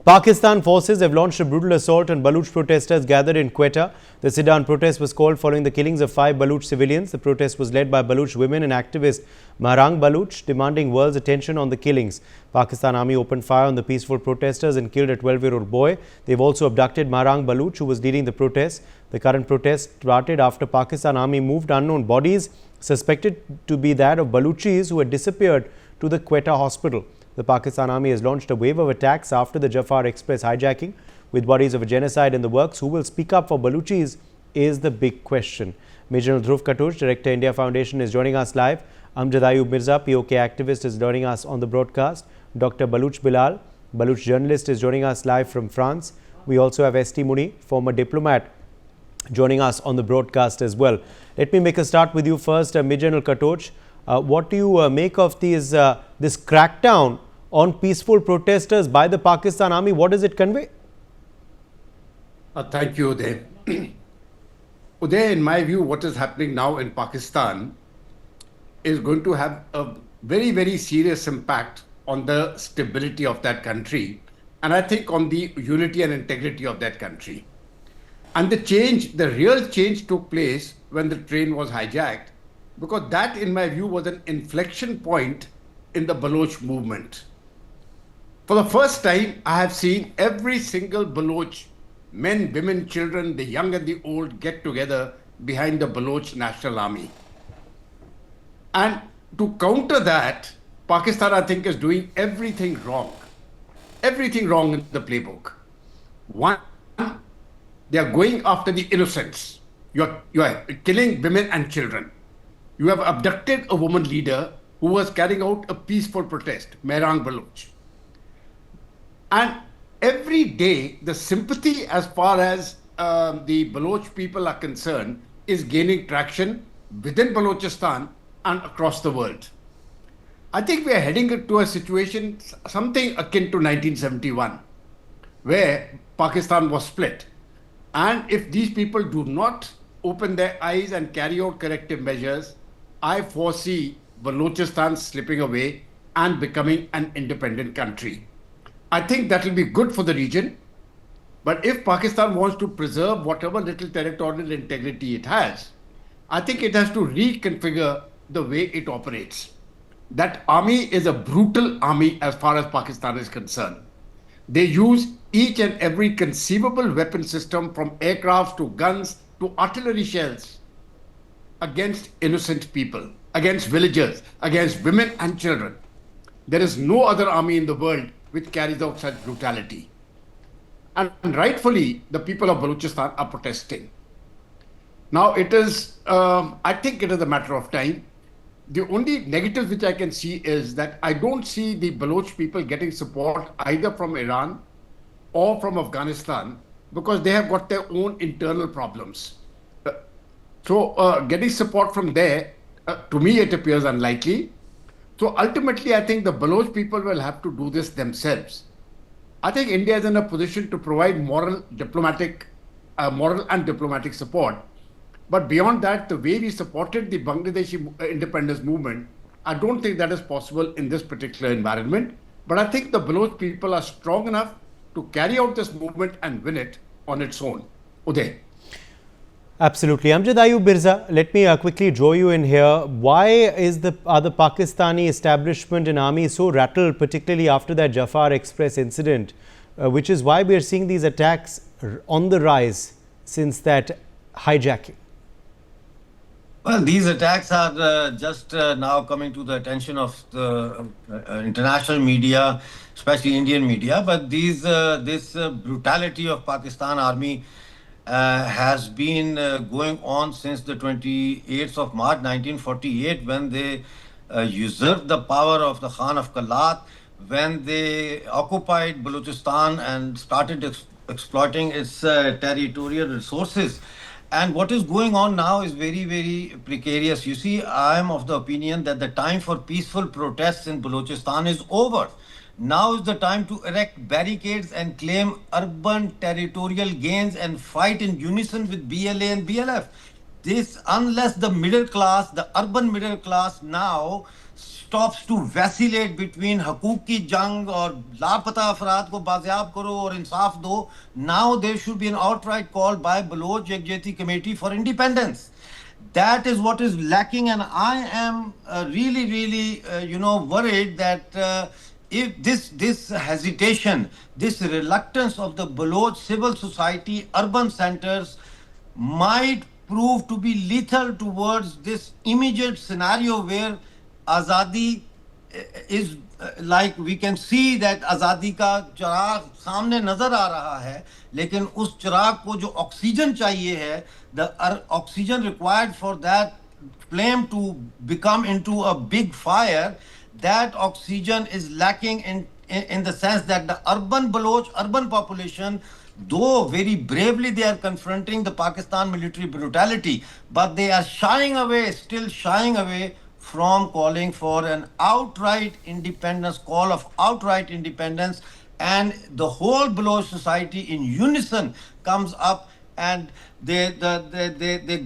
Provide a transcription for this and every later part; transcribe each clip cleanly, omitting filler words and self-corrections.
Pakistan forces have launched a brutal assault on Baloch protesters gathered in Quetta. The sit-down protest was called following the killings of 5 Baloch civilians. The protest was led by Baloch women and activist Mahrang Baloch, demanding world's attention on the killings. Pakistan Army opened fire on the peaceful protesters and killed a 12-year-old boy. They've also abducted Mahrang Baloch, who was leading the protest. The current protest started after Pakistan Army moved unknown bodies, suspected to be that of Balochis who had disappeared, to the Quetta hospital. The Pakistan Army has launched a wave of attacks after the Jaffar Express hijacking. With bodies of a genocide in the works, who will speak up for Balochis is the big question. Major General Dhruv Katush, Director India Foundation, is joining us live. Amjad Ayub Mirza, POK activist, is joining us on the broadcast. Dr. Baloch Bilal, Baloch journalist, is joining us live from France. We also have S.T. Muni, former diplomat, joining us on the broadcast as well. Let me make a start with you first, Major General Katush. What do you make of this crackdown on peaceful protesters by the Pakistan Army? What does it convey? Thank you, Uday. Uday, in my view, what is happening now in Pakistan is going to have a very, very serious impact on the stability of that country, and I think on the unity and integrity of that country. And the real change took place when the train was hijacked, because that, in my view, was an inflection point in the Baloch movement. For the first time, I have seen every single Baloch, men, women, children, the young and the old, get together behind the Baloch National Army. And to counter that, Pakistan, I think, is doing everything wrong. Everything wrong in the playbook. One, they are going after the innocents. You are killing women and children. You have abducted a woman leader who was carrying out a peaceful protest, Mahrang Baloch. And every day, the sympathy as far as the Baloch people are concerned is gaining traction within Balochistan and across the world. I think we are heading to a situation, something akin to 1971, where Pakistan was split. And if these people do not open their eyes and carry out corrective measures, I foresee Balochistan slipping away and becoming an independent country. I think that will be good for the region. But if Pakistan wants to preserve whatever little territorial integrity it has, I think it has to reconfigure the way it operates. That army is a brutal army as far as Pakistan is concerned. They use each and every conceivable weapon system, from aircrafts to guns to artillery shells, against innocent people, against villagers, against women and children. There is no other army in the world which carries out such brutality. And rightfully, the people of Balochistan are protesting. Now it is, I think it is a matter of time. The only negatives which I can see is that I don't see the Baloch people getting support either from Iran or from Afghanistan, because they have got their own internal problems. So getting support from there, to me, it appears unlikely. So ultimately, I think the Baloch people will have to do this themselves. I think India is in a position to provide moral and diplomatic support. But beyond that, the way we supported the Bangladeshi independence movement, I don't think that is possible in this particular environment. But I think the Baloch people are strong enough to carry out this movement and win it on its own. Uday. Absolutely. Amjad Ayub Mirza, let me quickly draw you in here. Why is the Pakistani establishment and army so rattled, particularly after that Jaffar Express incident, which is why we are seeing these attacks on the rise since that hijacking? Well, these attacks are just now coming to the attention of the international media, especially Indian media. But this brutality of Pakistan army has been going on since the 28th of March 1948, when they usurped the power of the Khan of Kalat, when they occupied Balochistan and started exploiting its territorial resources. And what is going on now is very, very precarious. You see, I am of the opinion that the time for peaceful protests in Balochistan is over. Now is the time to erect barricades and claim urban territorial gains and fight in unison with BLA and BLF. This, unless the middle class, the urban middle class now stops to vacillate between हकूक की जंग और लापता अफराद को बाजियाब करो और इंसाफ दो. Now there should be an outright call by Baloch Yekjehati Committee for independence. That is what is lacking, and I am really, worried that if this hesitation, this reluctance of the Baloch civil society urban centers might prove to be lethal towards this immediate scenario where Azadi is like we can see that आज़ादी का चिराग सामने नजर आ रहा है, लेकिन उस चिराग को जो ऑक्सीजन चाहिए है, the oxygen required for that flame to become into a big fire, that oxygen is lacking in the sense that the urban Baloch, urban population, though very bravely they are confronting the Pakistan military brutality, but they are still shying away from calling for an outright independence, call of outright independence, and the whole Baloch society in unison comes up and they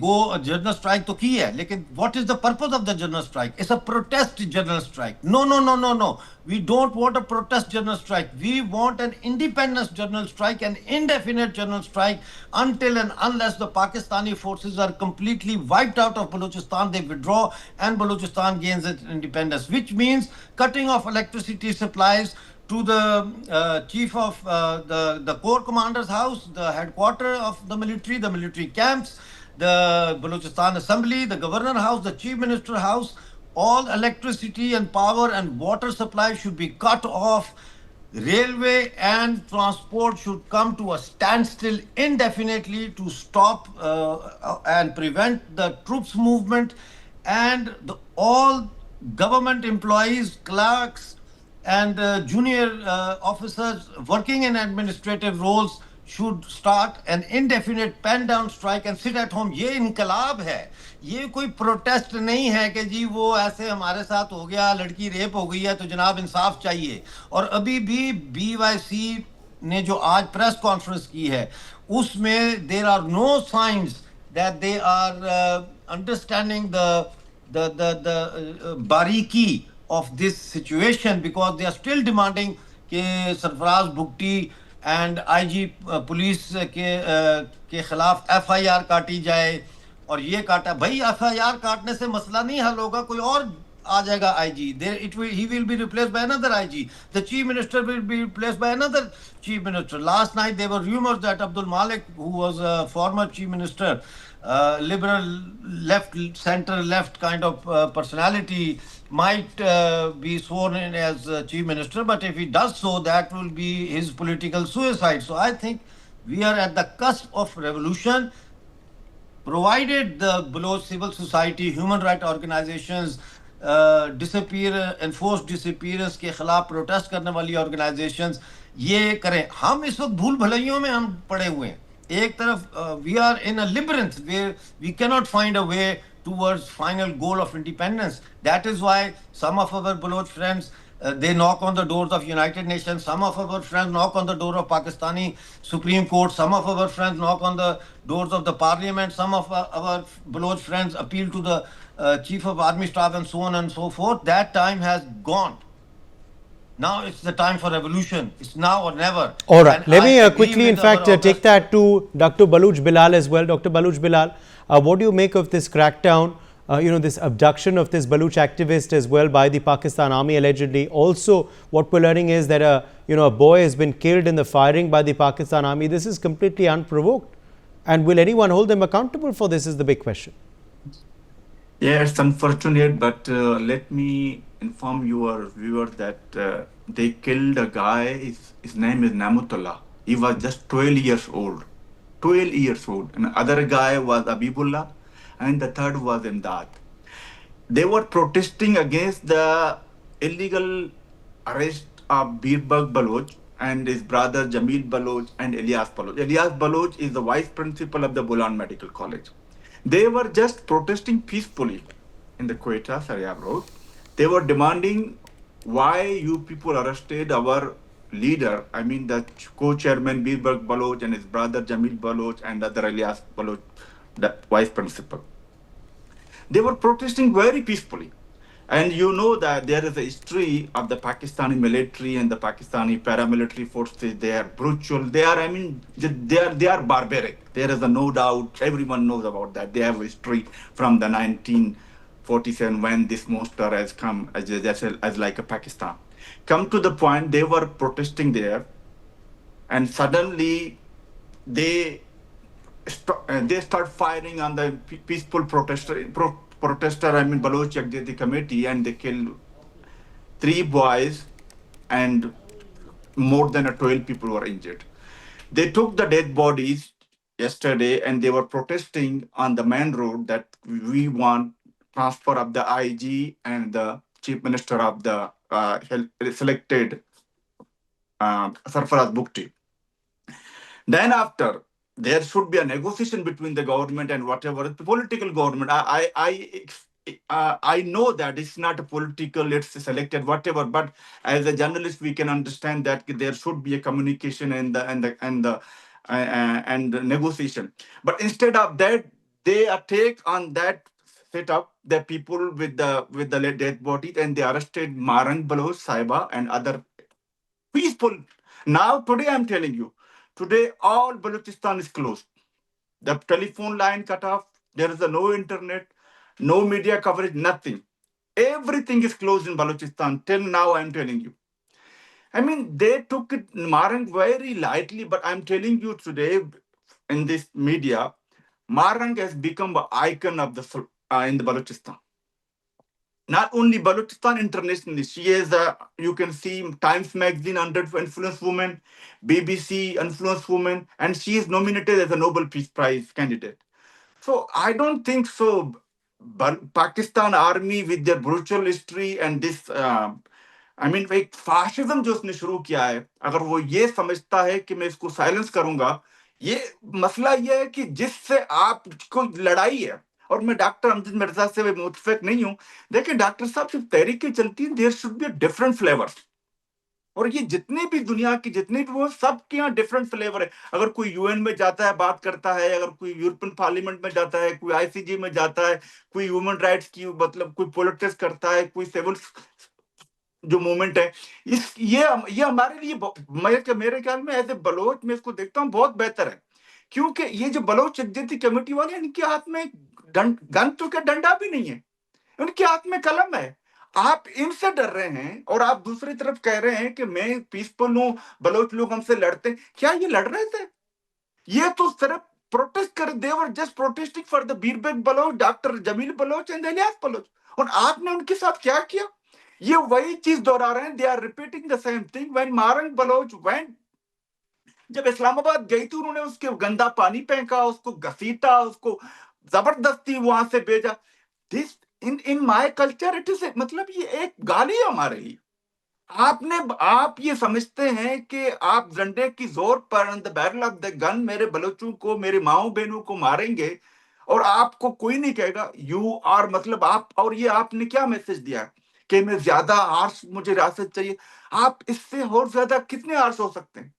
go a general strike to ki hai. Lekin what is the purpose of the general strike? It's a protest general strike. No. We don't want a protest general strike. We want an independence general strike, an indefinite general strike until and unless the Pakistani forces are completely wiped out of Balochistan, they withdraw and Balochistan gains its independence, which means cutting off electricity supplies to the chief of the corps commander's house, the headquarters of the military camps, the Balochistan assembly, the governor house, the chief minister house. All electricity and power and water supply should be cut off. Railway and transport should come to a standstill indefinitely to stop and prevent the troops movement, and all government employees, clerks, and junior officers working in administrative roles should start an indefinite pen down strike and sit at home. ये इनकलाब है, ये कोई protest नहीं है कि जी वो ऐसे हमारे साथ हो गया, लड़की रेप हो गई है तो जनाब इंसाफ चाहिए. और अभी भी BYC ने जो आज प्रेस कॉन्फ्रेंस की है उसमें there are no signs that they are understanding the बारीकी of this situation, because they are still demanding कि Sarfaraz Bhutti and IG police के खिलाफ FIR काटी जाए. और ये काटा भाई, FIR काटने से मसला नहीं हल होगा, कोई और आ जाएगा IG. He will be replaced by another IG. The chief minister will be replaced by another chief minister. Last night there were rumors that Abdul Malik, who was a former chief minister, liberal left, center left kind of personality, might be sworn in as chief minister, but if he does so, that will be his political suicide. So I think we are at the cusp of revolution, provided the Baloch civil society, human rights organizations, enforced disappearance के खिलाफ protest करने वाली organizations ये करें. हम इस वक्त भूल भलाइयों में हम पड़े हुए हैं. एक तरफ we are in a labyrinth where we cannot find a way towards final goal of independence. That is why some of our Baloch friends, they knock on the doors of United Nations. Some of our friends knock on the door of Pakistani Supreme Court. Some of our friends knock on the doors of the Parliament. Some of our Baloch friends appeal to the Chief of Army Staff and so on and so forth. That time has gone. Now it's the time for revolution. It's now or never. All right. Let me quickly, in fact, take that to Dr. Baloch Bilal as well. Dr. Baloch Bilal, what do you make of this crackdown, this abduction of this Baloch activist as well by the Pakistan Army allegedly? Also, what we're learning is that a boy has been killed in the firing by the Pakistan Army. This is completely unprovoked. And will anyone hold them accountable for this is the big question. Yeah, it's unfortunate, but let me inform your viewers that they killed a guy. His name is Namutullah. He was just 12 years old. 12 years old. And the other guy was Abibullah, and the third was Imdad. They were protesting against the illegal arrest of Birbag Baloch and his brother Jamil Baloch and Ilyas Baloch. Ilyas Baloch is the vice principal of the Bolan Medical College. They were just protesting peacefully in the Quetta, Saryab Road. They were demanding why you people arrested our leader, I mean the co-chairman Birbag Baloch and his brother Jamil Baloch and other Ilyas Baloch, the vice principal. They were protesting very peacefully. And you know that there is a history of the Pakistani military and the Pakistani paramilitary forces. They are brutal. They are, I mean, they are barbaric. There is a no doubt. Everyone knows about that. They have a history from the 1947 when this monster has come as like a Pakistan. Come to the point, they were protesting there, and suddenly they they start firing on the peaceful protester, I mean Baloch Activism committee, and they kill 3 boys, and more than 12 people were injured. They took the dead bodies yesterday, and they were protesting on the main road that we want transfer of the IG and the chief minister of the selected Sarfaraz Bukti. Then after, there should be a negotiation between the government and whatever the political government. I know that it's not a political, it's selected, whatever. But as a journalist, we can understand that there should be a communication and the negotiation. But instead of that, they take on that setup the people with the dead bodies, and they arrested Mahrang Baloch, Saiba, and other peaceful. Now today I'm telling you, today all Balochistan is closed. The telephone line cut off. There is no internet, no media coverage, nothing. Everything is closed in Balochistan till now. I'm telling you. I mean, they took it Mahrang very lightly, but I'm telling you today in this media, Mahrang has become an icon of the in the Balochistan. Not only Balochistan, internationally. She is you can see Times Magazine 100 Influence Woman, BBC Influence Woman, and she is nominated as a Nobel Peace Prize candidate. So I don't think so. But Pakistan army with their brutal history and this, I mean, एक fascism जो उसने शुरू किया है, अगर वो ये समझता है कि मैं इसको साइलेंस करूंगा, ये मसला ये है कि जिससे आपको लड़ाई है, और मैं डॉक्टर अमजद मिर्जा से मुतफिक नहीं हूं. देखिए डॉक्टर साहब, सिर्फ तहरीकें चलती हैं, there should be different flavours. और ये जितने भी दुनिया की जितने भी वो सबके यहाँ डिफरेंट फ्लेवर है. अगर कोई यूएन में जाता है, बात करता है, अगर कोई यूरोपियन पार्लियामेंट में जाता है, कोई आईसीजी में जाता है, कोई ह्यूमन राइट्स की मतलब कोई पॉलिटिक्स करता है, कोई सिविल जो मूवमेंट है, ये हमारे लिए मेरे ख्याल में एज ए बलोच में इसको देखता हूँ बहुत बेहतर है. क्योंकि ये जो बलोच जद्दी कमेटी वाले, इनके हाथ में गन तो क्या डंडा भी नहीं है, उनके हाथ में कलम है. आप इनसे डर रहे हैं और आप दूसरी तरफ कह रहे हैं कि मैं पीसफुल हूं, बलोच लोग हमसे लड़ते हैं. क्या ये लड़ रहे थे? ये तो सिर्फ प्रोटेस्ट कर, they were just protesting for the Bibarg Baloch, doctor Jameel Baloch and Ilyas Baloch. और आपने उनके साथ क्या किया? ये वही चीज दोहरा रहे हैं. They are repeating the same thing. When Mahrang Baloch went, जब इस्लामाबाद गई थी, उन्होंने उसके गंदा पानी फेंका, उसको घसीटा, उसको जबरदस्ती वहां से भेजा. This in my culture it is, मतलब ये एक गाली है हमारे लिए. आप ये समझते हैं कि आप झंडे की जोर पर the barrel of the gun मेरे बलोचों को, मेरे माओ बहनों को मारेंगे और आपको कोई नहीं कहेगा. यू आर, मतलब आप, और ये आपने क्या मैसेज दिया कि मैं ज्यादा आर्स, मुझे रियासत चाहिए. आप इससे और ज्यादा कितने आर्स हो सकते हैं?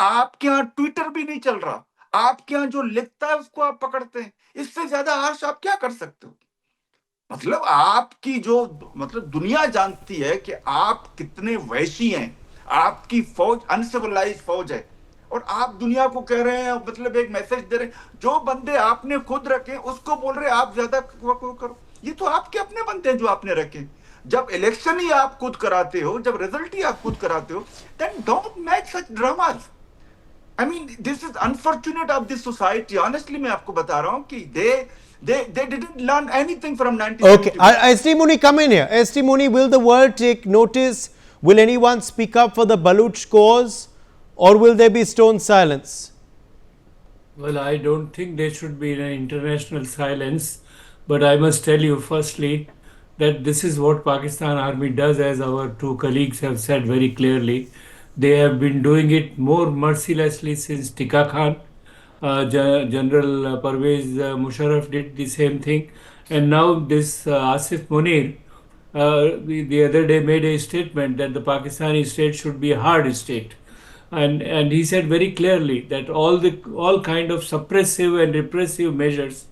आपके यहाँ ट्विटर भी नहीं चल रहा, आपके यहाँ जो लिखता है उसको आप पकड़ते हैं. इससे ज्यादा आर्स आप क्या कर सकते हो? मतलब आपकी जो, मतलब दुनिया जानती है कि आप कितने वैशी हैं. आपकी फौज अनसिविलाइज्ड फौज है और आप दुनिया को कह रहे हैं, मतलब एक मैसेज दे रहे हैं. जो बंदे आपने खुद रखे उसको बोल रहे हैं आप ज्यादा करो. ये तो आपके अपने बंदे हैं जो आपने रखे. जब इलेक्शन ही आप खुद कराते हो, जब रिजल्ट ही आप खुद कराते हो, then don't make such dramas. I mean, this is unfortunate of this society. Honestly, मैं आपको बता रहा हूँ कि they didn't learn anything from 1970. Okay, ST Muni, come in here. ST Muni, will the world take notice? Will anyone speak up for the Baloch cause, or will there be stone silence? Well, I don't think there should be an international silence, but I must tell you firstly that this is what Pakistan Army does, as our two colleagues have said very clearly. They have been doing it more mercilessly since Tika Khan. General Parvez Musharraf did the same thing, and now this Asif Munir the other day made a statement that the Pakistani state should be a hard state, and he said very clearly that all kind of suppressive and repressive measures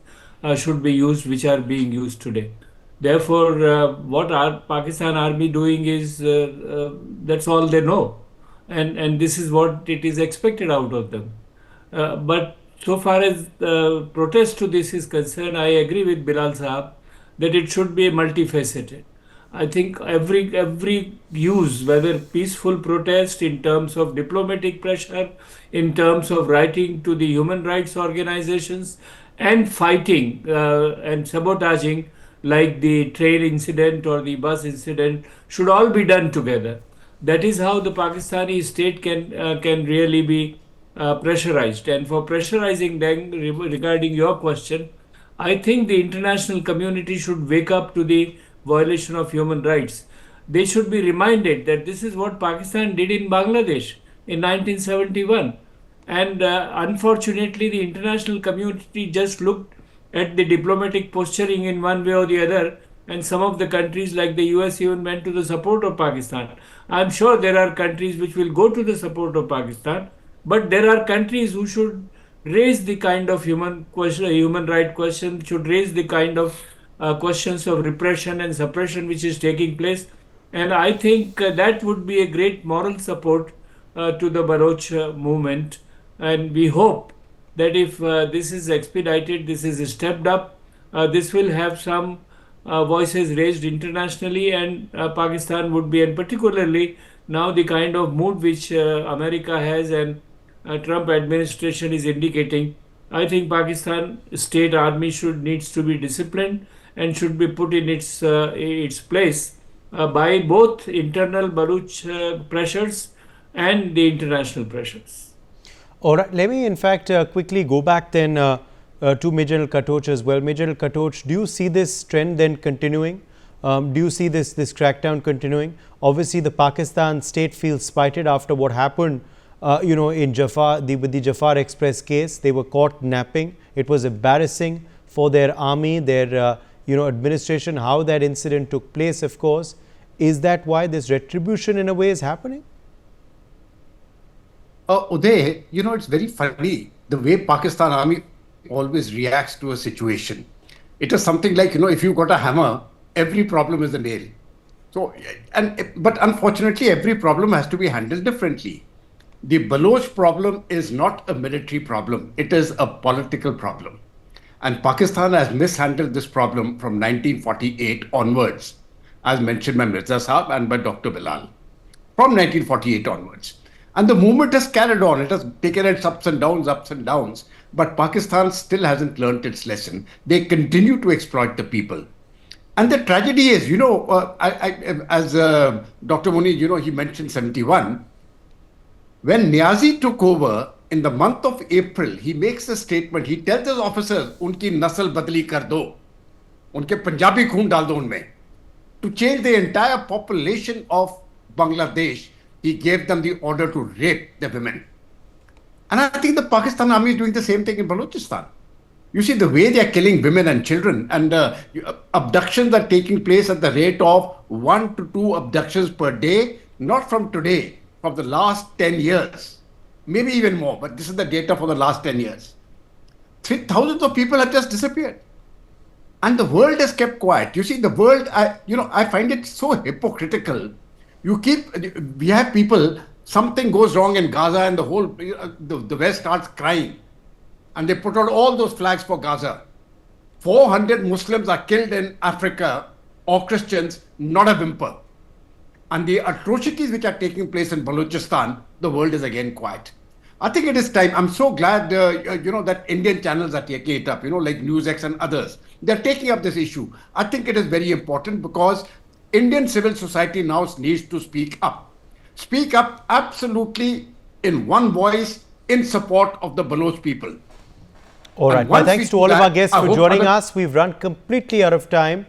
should be used, which are being used today. Therefore, what our Pakistan army doing is that's all they know, and this is what it is expected out of them. But so far as protest to this is concerned, I agree with Bilal Saab that it should be multifaceted. I think every use, whether peaceful protest in terms of diplomatic pressure, in terms of writing to the human rights organizations, and fighting and sabotaging, like the train incident or the bus incident, should all be done together. That is how the Pakistani state can really be pressurized. And for pressurizing them, regarding your question, I think the international community should wake up to the violation of human rights. They should be reminded that this is what Pakistan did in Bangladesh in 1971. And unfortunately, the international community just looked at the diplomatic posturing in one way or the other, and some of the countries like the US even went to the support of Pakistan. I'm sure there are countries which will go to the support of Pakistan, but there are countries who should raise the kind of human right question, should raise the kind of questions of repression and suppression which is taking place. And I think that would be a great moral support to the Baloch movement. And we hope that if this is expedited, this is stepped up, this will have some voices raised internationally, and Pakistan would be, and particularly now the kind of mood which America has and Trump administration is indicating, I think Pakistan state army needs to be disciplined and should be put in its place by both internal Baloch pressures and the international pressures. All right, let me in fact quickly go back then to Major General Katoch as well. Major General Katoch, do you see this trend then continuing? Do you see this crackdown continuing? Obviously, the Pakistan state feels spited after what happened, in Jaffar, with the Jaffar Express case. They were caught napping. It was embarrassing for their army, their administration, how that incident took place, of course. Is that why this retribution in a way is happening? Uday, it's very funny the way Pakistan army always reacts to a situation. It is something like, if you got a hammer, every problem is a nail. So, but unfortunately, every problem has to be handled differently. The Baloch problem is not a military problem. It is a political problem. And Pakistan has mishandled this problem from 1948 onwards, as mentioned by Mirza Saab and by Dr. Bilal, from 1948 onwards. And the movement has carried on. It has taken its ups and downs. But Pakistan still hasn't learnt its lesson. They continue to exploit the people. And the tragedy is, as Dr. Muni, he mentioned 71. When Niazi took over in the month of April, he makes a statement. He tells his officers, unki nasl badli kar do. Unke Punjabi khoon dal do unme. To change the entire population of Bangladesh, he gave them the order to rape the women. And I think the Pakistan army is doing the same thing in Balochistan. You see the way they are killing women and children, and abductions are taking place at the rate of 1 to 2 abductions per day, not from today, from the last 10 years, maybe even more, but this is the data for the last 10 years. Thousands of people have just disappeared. And the world has kept quiet. You see, the world, I find it so hypocritical. We have people, something goes wrong in Gaza and the whole, the West starts crying. And they put out all those flags for Gaza. 400 Muslims are killed in Africa, or Christians, not a whimper. And the atrocities which are taking place in Balochistan, the world is again quiet. I think it is time. I'm so glad, that Indian channels are taking it up, like NewsX and others. They're taking up this issue. I think it is very important because Indian civil society now needs to speak up. Speak up absolutely in one voice in support of the Baloch people. All right. My thanks to all of our guests for joining us. We've run completely out of time.